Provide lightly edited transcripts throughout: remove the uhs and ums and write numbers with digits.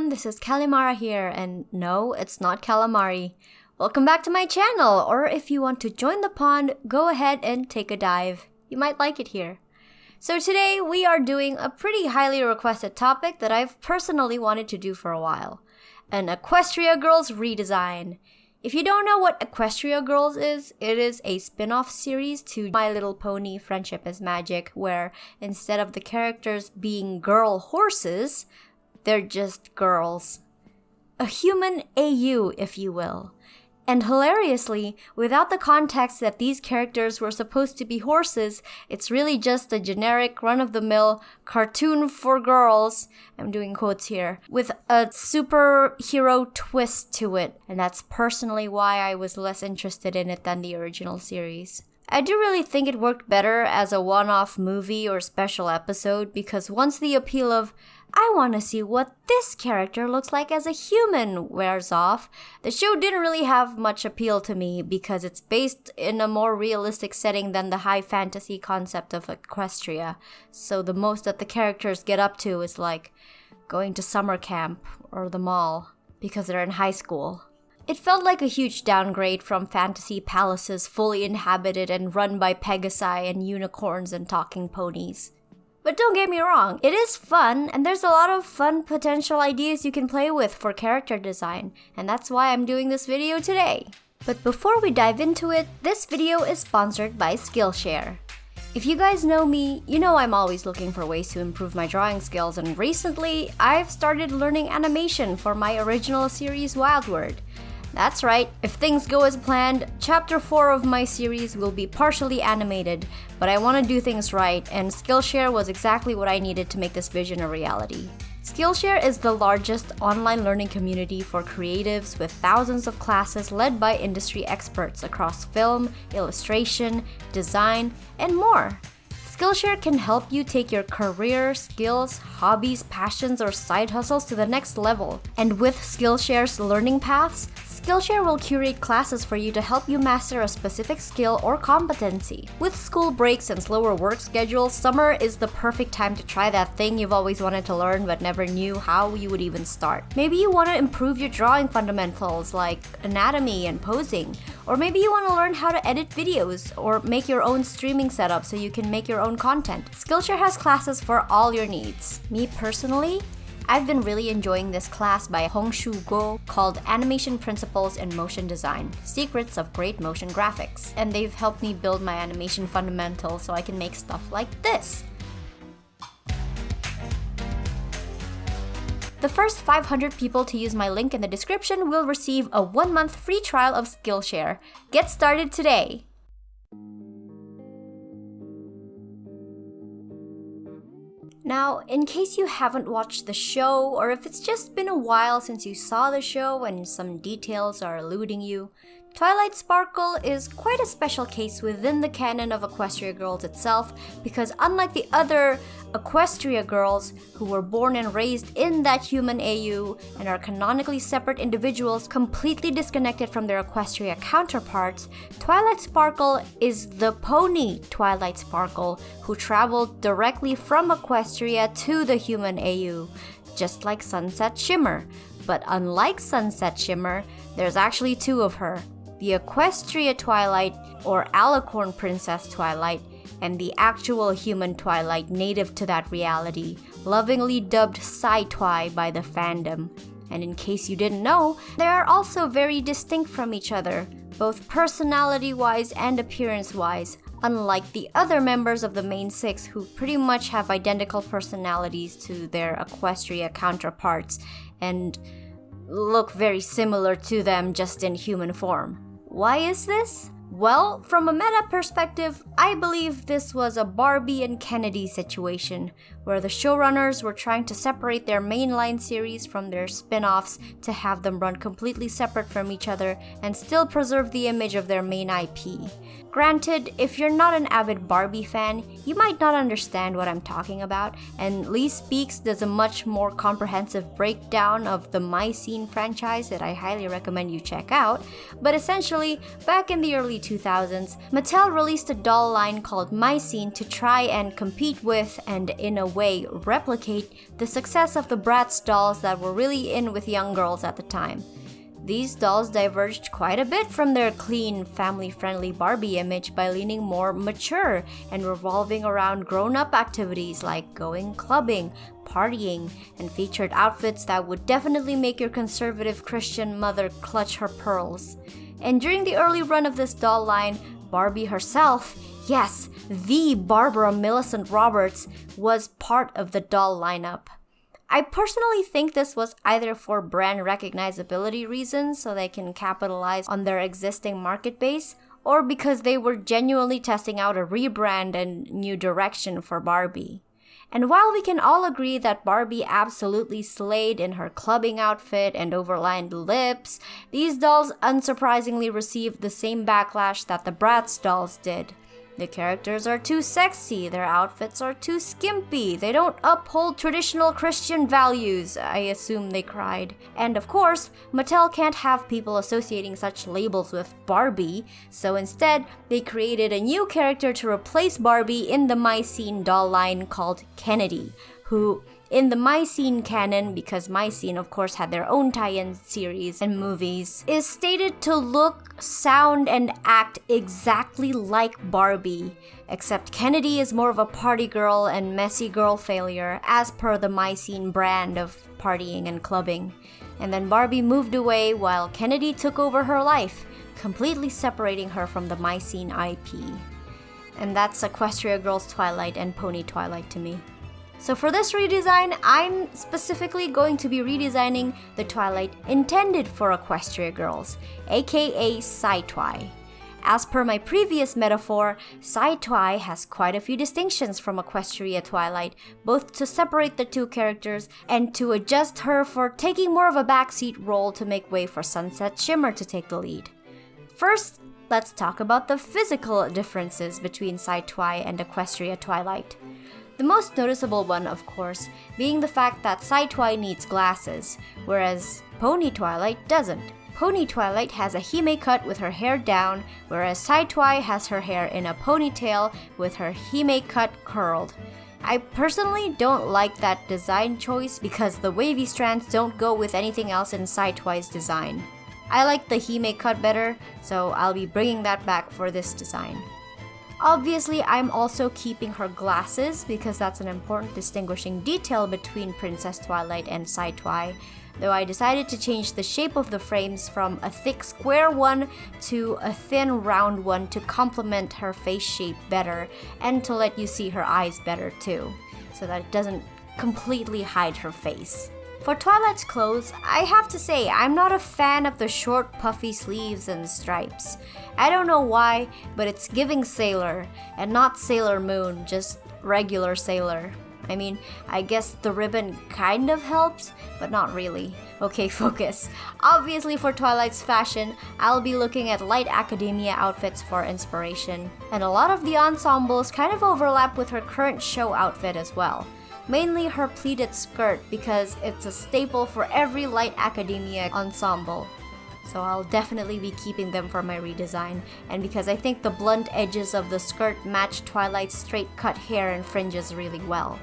everyone, this is Callimara here, and no, it's not calamari. Welcome back to my channel, or if you want to join the pond, go ahead and take a dive. You might like it here. So today we are doing a pretty highly requested topic that I've personally wanted to do for a while. An Equestria Girls redesign. If you don't know what Equestria Girls is, it is a spin-off series to My Little Pony Friendship is Magic, where instead of the characters being girl horses, they're just girls. A human AU, if you will. And hilariously, without the context that these characters were supposed to be horses, it's really just a generic run-of-the-mill cartoon for girls, I'm doing quotes here, with a superhero twist to it. And that's personally why I was less interested in it than the original series. I do really think it worked better as a one-off movie or special episode because once the appeal of I want to see what this character looks like as a human wears off, the show didn't really have much appeal to me because it's based in a more realistic setting than the high fantasy concept of Equestria. So the most that the characters get up to is like going to summer camp or the mall because they're in high school. It felt like a huge downgrade from fantasy palaces fully inhabited and run by Pegasi and unicorns and talking ponies. But don't get me wrong, it is fun, and there's a lot of fun potential ideas you can play with for character design, and that's why I'm doing this video today. But before we dive into it, this video is sponsored by Skillshare. If you guys know me, you know I'm always looking for ways to improve my drawing skills, and recently, I've started learning animation for my original series Wildward. That's right, if things go as planned, Chapter 4 of my series will be partially animated, but I want to do things right, and Skillshare was exactly what I needed to make this vision a reality. Skillshare is the largest online learning community for creatives with thousands of classes led by industry experts across film, illustration, design, and more. Skillshare can help you take your career, skills, hobbies, passions, or side hustles to the next level. And with Skillshare's learning paths, Skillshare will curate classes for you to help you master a specific skill or competency. With school breaks and slower work schedules, summer is the perfect time to try that thing you've always wanted to learn but never knew how you would even start. Maybe you want to improve your drawing fundamentals like anatomy and posing, or maybe you want to learn how to edit videos or make your own streaming setup so you can make your own content. Skillshare has classes for all your needs. Me personally, I've been really enjoying this class by Hongshu Go called Animation Principles in Motion Design, Secrets of Great Motion Graphics. And they've helped me build my animation fundamentals so I can make stuff like this. The first 500 people to use my link in the description will receive a 1-month free trial of Skillshare. Get started today! Now, in case you haven't watched the show, or if it's just been a while since you saw the show and some details are eluding you, Tweelee Sporkle is quite a special case within the canon of Equestria Girls itself because unlike the other Equestria Girls who were born and raised in that human AU and are canonically separate individuals completely disconnected from their Equestria counterparts, Tweelee Sporkle is the pony Tweelee Sporkle who traveled directly from Equestria to the human AU, just like Sunset Shimmer. But unlike Sunset Shimmer, there's actually two of her. The Equestria Twilight, or Alicorn Princess Twilight, and the actual human Twilight native to that reality, lovingly dubbed Sci-Twi by the fandom. And in case you didn't know, they are also very distinct from each other, both personality-wise and appearance-wise, unlike the other members of the main six who pretty much have identical personalities to their Equestria counterparts and look very similar to them just in human form. Why is this? Well, from a meta perspective, I believe this was a Barbie and Kennedy situation, where the showrunners were trying to separate their mainline series from their spin-offs to have them run completely separate from each other and still preserve the image of their main IP. Granted, if you're not an avid Barbie fan, you might not understand what I'm talking about, and Lee Speaks does a much more comprehensive breakdown of the My Scene franchise that I highly recommend you check out, but essentially, back in the early early 2000s, Mattel released a doll line called My Scene to try and compete with and in a way replicate the success of the Bratz dolls that were really in with young girls at the time. These dolls diverged quite a bit from their clean, family-friendly Barbie image by leaning more mature and revolving around grown-up activities like going clubbing, partying, and featured outfits that would definitely make your conservative Christian mother clutch her pearls. And during the early run of this doll line, Barbie herself, yes, the Barbara Millicent Roberts, was part of the doll lineup. I personally think this was either for brand recognizability reasons so they can capitalize on their existing market base, or because they were genuinely testing out a rebrand and new direction for Barbie. And while we can all agree that Barbie absolutely slayed in her clubbing outfit and overlined lips, these dolls unsurprisingly received the same backlash that the Bratz dolls did. The characters are too sexy, their outfits are too skimpy, they don't uphold traditional Christian values, I assume they cried. And of course, Mattel can't have people associating such labels with Barbie, so instead, they created a new character to replace Barbie in the My Scene doll line called Kennedy, who, in the My Scene canon, because My Scene of course had their own tie-in series and movies, is stated to look, sound, and act exactly like Barbie, except Kennedy is more of a party girl and messy girl failure as per the My Scene brand of partying and clubbing. And then Barbie moved away while Kennedy took over her life, completely separating her from the My Scene IP. And that's Equestria Girls Twilight and Pony Twilight to me. So for this redesign, I'm specifically going to be redesigning the Twilight intended for Equestria girls, aka Sci-Twi. As per my previous metaphor, Sci-Twi has quite a few distinctions from Equestria Twilight, both to separate the two characters and to adjust her for taking more of a backseat role to make way for Sunset Shimmer to take the lead. First, let's talk about the physical differences between Sci-Twi and Equestria Twilight. The most noticeable one, of course, being the fact that Sci-Twi needs glasses, whereas Pony Twilight doesn't. Pony Twilight has a hime cut with her hair down, whereas Sci-Twi has her hair in a ponytail with her hime cut curled. I personally don't like that design choice because the wavy strands don't go with anything else in Sci-Twi's design. I like the hime cut better, so I'll be bringing that back for this design. Obviously, I'm also keeping her glasses because that's an important distinguishing detail between Princess Twilight and Sci-Twi, though I decided to change the shape of the frames from a thick square one to a thin round one to complement her face shape better and to let you see her eyes better too, so that it doesn't completely hide her face. For Twilight's clothes, I have to say I'm not a fan of the short puffy sleeves and stripes. I don't know why, but it's giving Sailor, and not Sailor Moon, just regular Sailor. I mean, I guess the ribbon kind of helps, but not really. Okay, focus. Obviously for Twilight's fashion, I'll be looking at light academia outfits for inspiration, and a lot of the ensembles kind of overlap with her current show outfit as well. Mainly her pleated skirt because it's a staple for every light academia ensemble. So I'll definitely be keeping them for my redesign, and because I think the blunt edges of the skirt match Twilight's straight cut hair and fringes really well.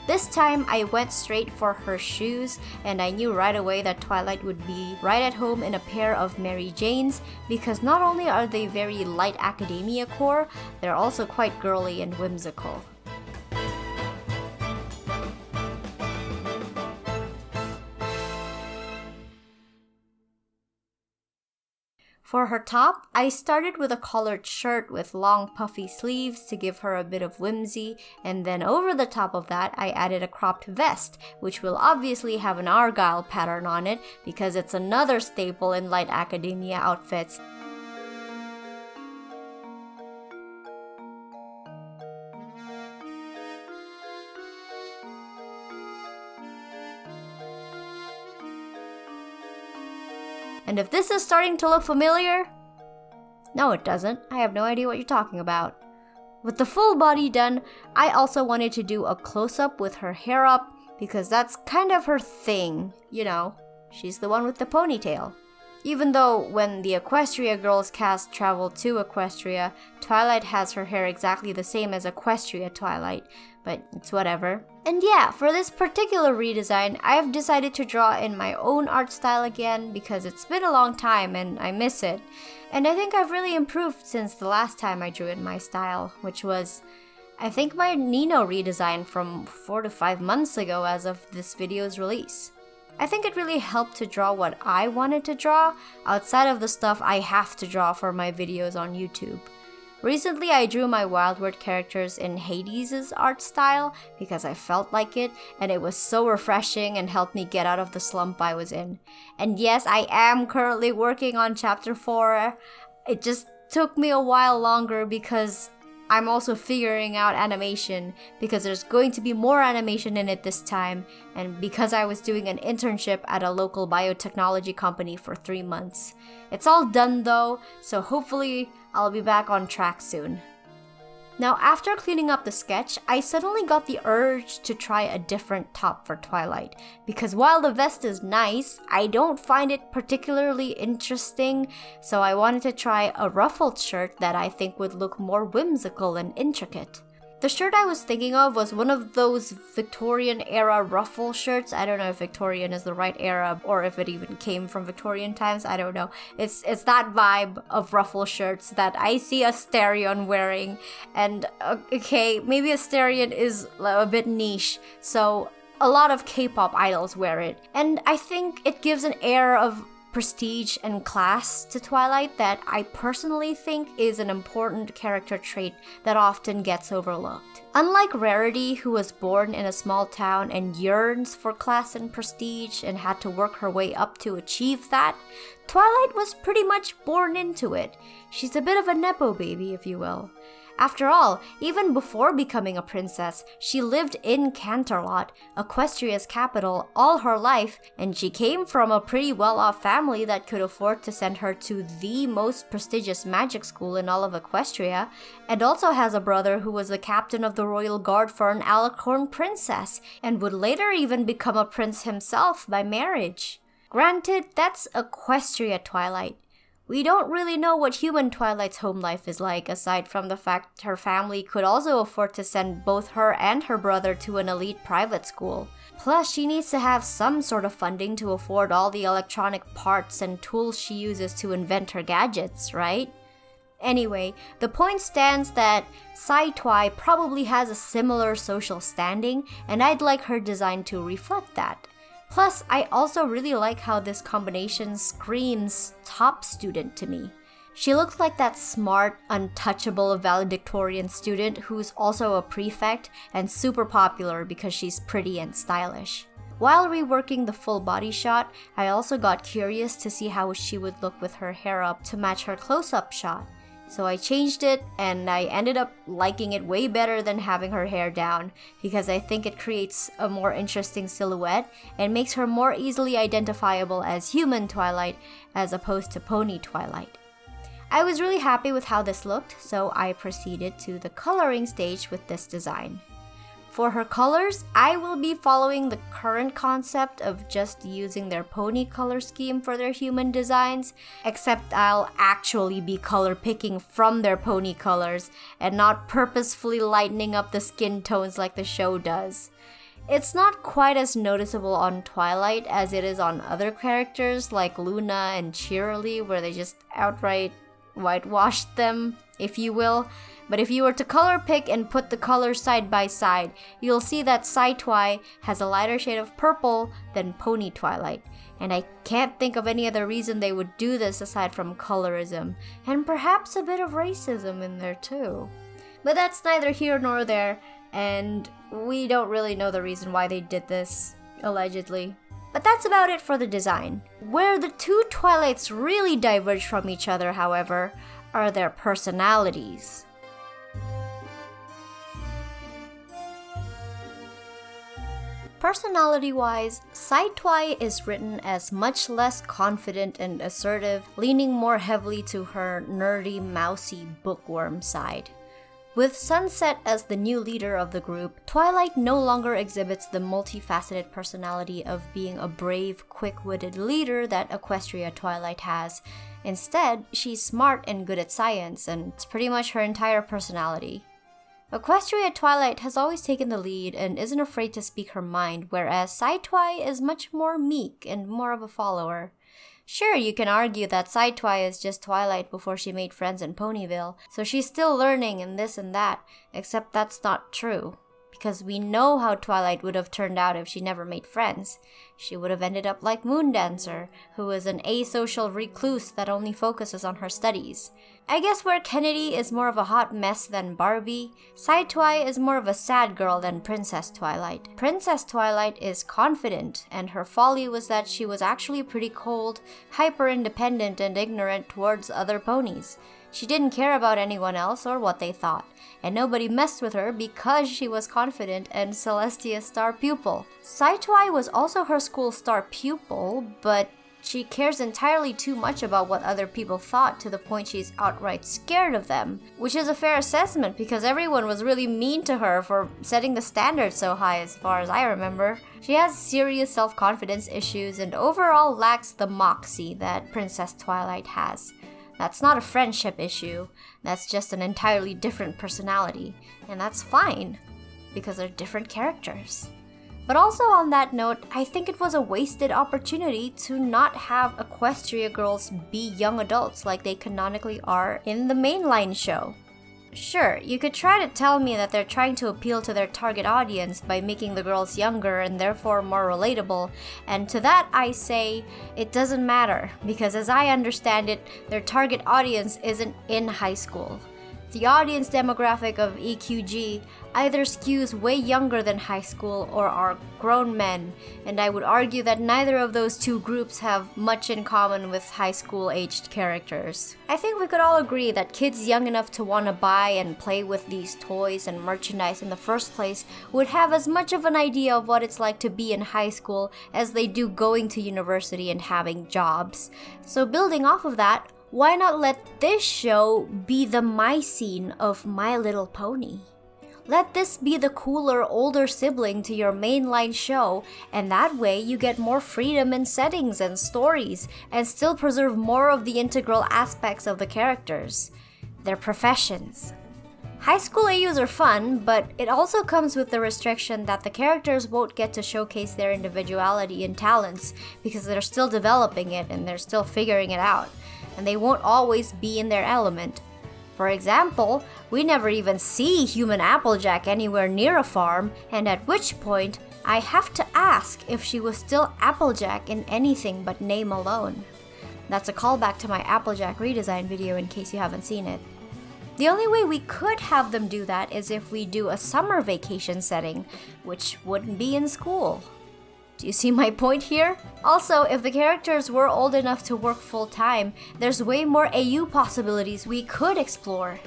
This time I went straight for her shoes, and I knew right away that Twilight would be right at home in a pair of Mary Janes because not only are they very light academia core, they're also quite girly and whimsical. For her top, I started with a collared shirt with long puffy sleeves to give her a bit of whimsy, and then over the top of that I added a cropped vest, which will obviously have an argyle pattern on it because it's another staple in light academia outfits. And if this is starting to look familiar, no it doesn't, I have no idea what you're talking about. With the full body done, I also wanted to do a close-up with her hair up because that's kind of her thing, you know, she's the one with the ponytail. Even though when the Equestria Girls cast traveled to Equestria, Twilight has her hair exactly the same as Equestria Twilight, but it's whatever. And yeah, for this particular redesign, I've decided to draw in my own art style again because it's been a long time and I miss it. And I think I've really improved since the last time I drew in my style, which was, I think, my Nino redesign from 4 to 5 months ago as of this video's release. I think it really helped to draw what I wanted to draw outside of the stuff I have to draw for my videos on YouTube. Recently, I drew my Wildward characters in Hades' art style because I felt like it, and it was so refreshing and helped me get out of the slump I was in. And yes, I am currently working on Chapter 4. It just took me a while longer because I'm also figuring out animation because there's going to be more animation in it this time, and because I was doing an internship at a local biotechnology company for 3 months. It's all done though, so hopefully I'll be back on track soon. Now, after cleaning up the sketch, I suddenly got the urge to try a different top for Twilight, because while the vest is nice, I don't find it particularly interesting, so I wanted to try a ruffled shirt that I think would look more whimsical and intricate. The shirt I was thinking of was one of those Victorian-era ruffle shirts. I don't know if Victorian is the right era or if it even came from Victorian times. I don't know. It's that vibe of ruffle shirts that I see Asterion wearing. And okay, maybe Asterion is a bit niche, so a lot of K-pop idols wear it. And I think it gives an air of prestige and class to Twilight that I personally think is an important character trait that often gets overlooked. Unlike Rarity, who was born in a small town and yearns for class and prestige and had to work her way up to achieve that, Twilight was pretty much born into it. She's a bit of a nepo baby, if you will. After all, even before becoming a princess, she lived in Canterlot, Equestria's capital, all her life, and she came from a pretty well-off family that could afford to send her to the most prestigious magic school in all of Equestria, and also has a brother who was the captain of the royal guard for an Alicorn princess, and would later even become a prince himself by marriage. Granted, that's Equestria Twilight. We don't really know what human Twilight's home life is like, aside from the fact her family could also afford to send both her and her brother to an elite private school. Plus, she needs to have some sort of funding to afford all the electronic parts and tools she uses to invent her gadgets, right? Anyway, the point stands that Sci-Twi probably has a similar social standing, and I'd like her design to reflect that. Plus, I also really like how this combination screams top student to me. She looks like that smart, untouchable valedictorian student who's also a prefect and super popular because she's pretty and stylish. While reworking the full body shot, I also got curious to see how she would look with her hair up to match her close-up shot. So I changed it, and I ended up liking it way better than having her hair down, because I think it creates a more interesting silhouette and makes her more easily identifiable as human Twilight as opposed to pony Twilight. I was really happy with how this looked, so I proceeded to the coloring stage with this design. For her colors, I will be following the current concept of just using their pony color scheme for their human designs, except I'll actually be color picking from their pony colors and not purposefully lightening up the skin tones like the show does. It's not quite as noticeable on Twilight as it is on other characters like Luna and Cheerilee, where they just outright whitewashed them, if you will. But if you were to color pick and put the colors side by side, you'll see that Sci-Twi has a lighter shade of purple than Pony Twilight. And I can't think of any other reason they would do this aside from colorism, and perhaps a bit of racism in there too. But that's neither here nor there, and we don't really know the reason why they did this, allegedly. But that's about it for the design. Where the two Twilights really diverge from each other, however, are their personalities. Personality-wise, Sci-Twi is written as much less confident and assertive, leaning more heavily to her nerdy, mousy bookworm side. With Sunset as the new leader of the group, Twilight no longer exhibits the multifaceted personality of being a brave, quick-witted leader that Equestria Twilight has. Instead, she's smart and good at science, and it's pretty much her entire personality. Equestria Twilight has always taken the lead and isn't afraid to speak her mind, whereas Sci-Twi is much more meek and more of a follower. Sure, you can argue that Sci-Twi is just Twilight before she made friends in Ponyville, so she's still learning and this and that, except that's not true. Because we know how Twilight would have turned out if she never made friends. She would have ended up like Moondancer, who is an asocial recluse that only focuses on her studies. I guess where Kennedy is more of a hot mess than Barbie, Sci-Twi is more of a sad girl than Princess Twilight. Princess Twilight is confident, and her folly was that she was actually pretty cold, hyper-independent, and ignorant towards other ponies. She didn't care about anyone else or what they thought, and nobody messed with her because she was confident and Celestia's star pupil. Sci-Twi was also her school's star pupil, but she cares entirely too much about what other people thought to the point she's outright scared of them, which is a fair assessment because everyone was really mean to her for setting the standard so high as far as I remember. She has serious self-confidence issues and overall lacks the moxie that Princess Twilight has. That's not a friendship issue, that's just an entirely different personality, and that's fine, because they're different characters. But also on that note, I think it was a wasted opportunity to not have Equestria girls be young adults like they canonically are in the mainline show. Sure, you could try to tell me that they're trying to appeal to their target audience by making the girls younger and therefore more relatable, and to that I say, it doesn't matter, because as I understand it, their target audience isn't in high school. The audience demographic of EQG either skews way younger than high school or are grown men, and I would argue that neither of those two groups have much in common with high school-aged characters. I think we could all agree that kids young enough to want to buy and play with these toys and merchandise in the first place would have as much of an idea of what it's like to be in high school as they do going to university and having jobs. So building off of that, why not let this show be the my scene of My Little Pony? Let this be the cooler, older sibling to your mainline show, and that way you get more freedom in settings and stories, and still preserve more of the integral aspects of the characters, their professions. High school AUs are fun, but it also comes with the restriction that the characters won't get to showcase their individuality and talents because they're still developing it and they're still figuring it out, and they won't always be in their element. For example, we never even see human Applejack anywhere near a farm, and at which point, I have to ask if she was still Applejack in anything but name alone. That's a callback to my Applejack redesign video in case you haven't seen it. The only way we could have them do that is if we do a summer vacation setting, which wouldn't be in school. Do you see my point here? Also, if the characters were old enough to work full-time, there's way more AU possibilities we could explore.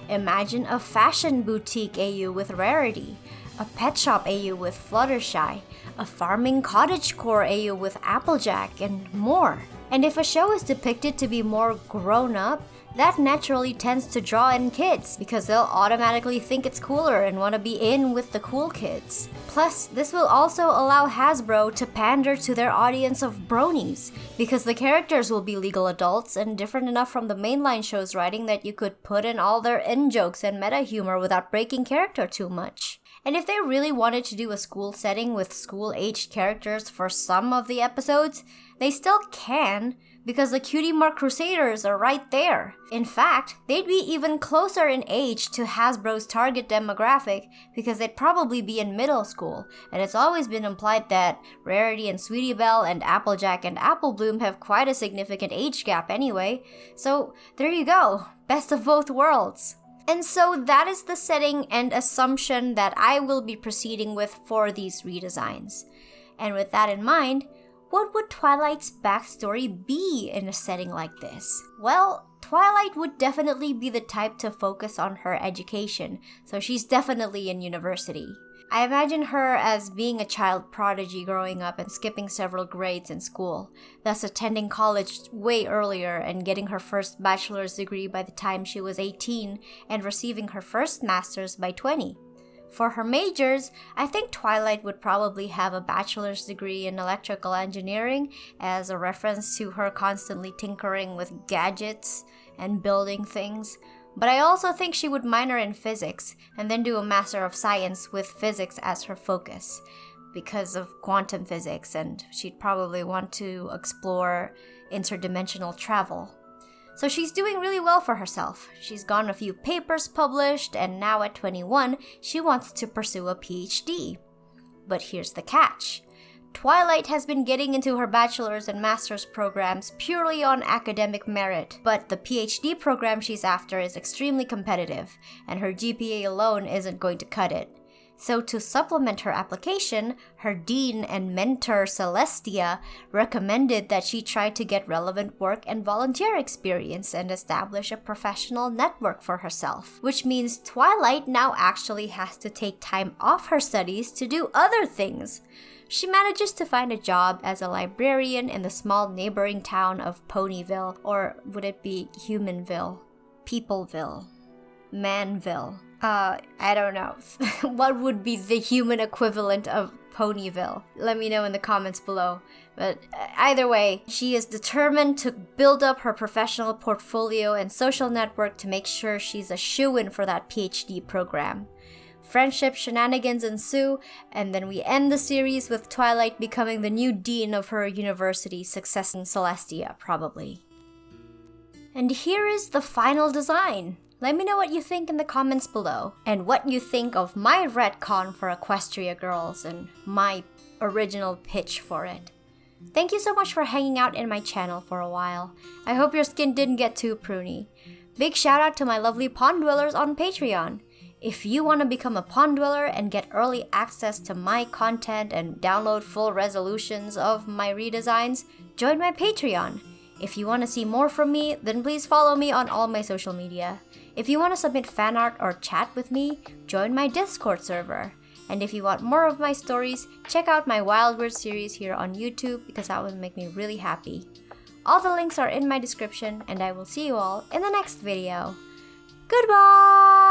Imagine a fashion boutique AU with Rarity, a pet shop AU with Fluttershy, a farming cottagecore AU with Applejack, and more. And if a show is depicted to be more grown-up, that naturally tends to draw in kids because they'll automatically think it's cooler and want to be in with the cool kids. Plus, this will also allow Hasbro to pander to their audience of bronies because the characters will be legal adults and different enough from the mainline show's writing that you could put in all their in-jokes and meta humor without breaking character too much. And if they really wanted to do a school setting with school-aged characters for some of the episodes, they still can, because the Cutie Mark Crusaders are right there. In fact, they'd be even closer in age to Hasbro's target demographic because they'd probably be in middle school, and it's always been implied that Rarity and Sweetie Belle and Applejack and Apple Bloom have quite a significant age gap anyway. So there you go, best of both worlds. And so that is the setting and assumption that I will be proceeding with for these redesigns. And with that in mind, what would Twilight's backstory be in a setting like this? Well, Twilight would definitely be the type to focus on her education, so she's definitely in university. I imagine her as being a child prodigy growing up and skipping several grades in school, thus attending college way earlier and getting her first bachelor's degree by the time she was 18 and receiving her first master's by 20. For her majors, I think Twilight would probably have a bachelor's degree in electrical engineering as a reference to her constantly tinkering with gadgets and building things. But I also think she would minor in physics and then do a Master of Science with physics as her focus because of quantum physics, and she'd probably want to explore interdimensional travel. So she's doing really well for herself. She's gotten a few papers published, and now at 21, she wants to pursue a PhD. But here's the catch. Twilight has been getting into her bachelor's and master's programs purely on academic merit, but the PhD program she's after is extremely competitive, and her GPA alone isn't going to cut it. So to supplement her application, her dean and mentor Celestia recommended that she try to get relevant work and volunteer experience and establish a professional network for herself, which means Twilight now actually has to take time off her studies to do other things. She manages to find a job as a librarian in the small neighboring town of Ponyville, or would it be Humanville? Peopleville? Manville? I don't know. What would be the human equivalent of Ponyville? Let me know in the comments below. But either way, she is determined to build up her professional portfolio and social network to make sure she's a shoo-in for that PhD program. Friendship shenanigans ensue, and then we end the series with Twilight becoming the new dean of her university, succeeding Celestia, probably. And here is the final design. Let me know what you think in the comments below, and what you think of my retcon for Equestria Girls and my original pitch for it. Thank you so much for hanging out in my channel for a while. I hope your skin didn't get too pruny. Big shout out to my lovely pond dwellers on Patreon. If you want to become a pond dweller and get early access to my content and download full resolutions of my redesigns, join my Patreon. If you want to see more from me, then please follow me on all my social media. If you want to submit fan art or chat with me, join my Discord server. And if you want more of my stories, check out my Wild Words series here on YouTube because that would make me really happy. All the links are in my description, and I will see you all in the next video. Goodbye!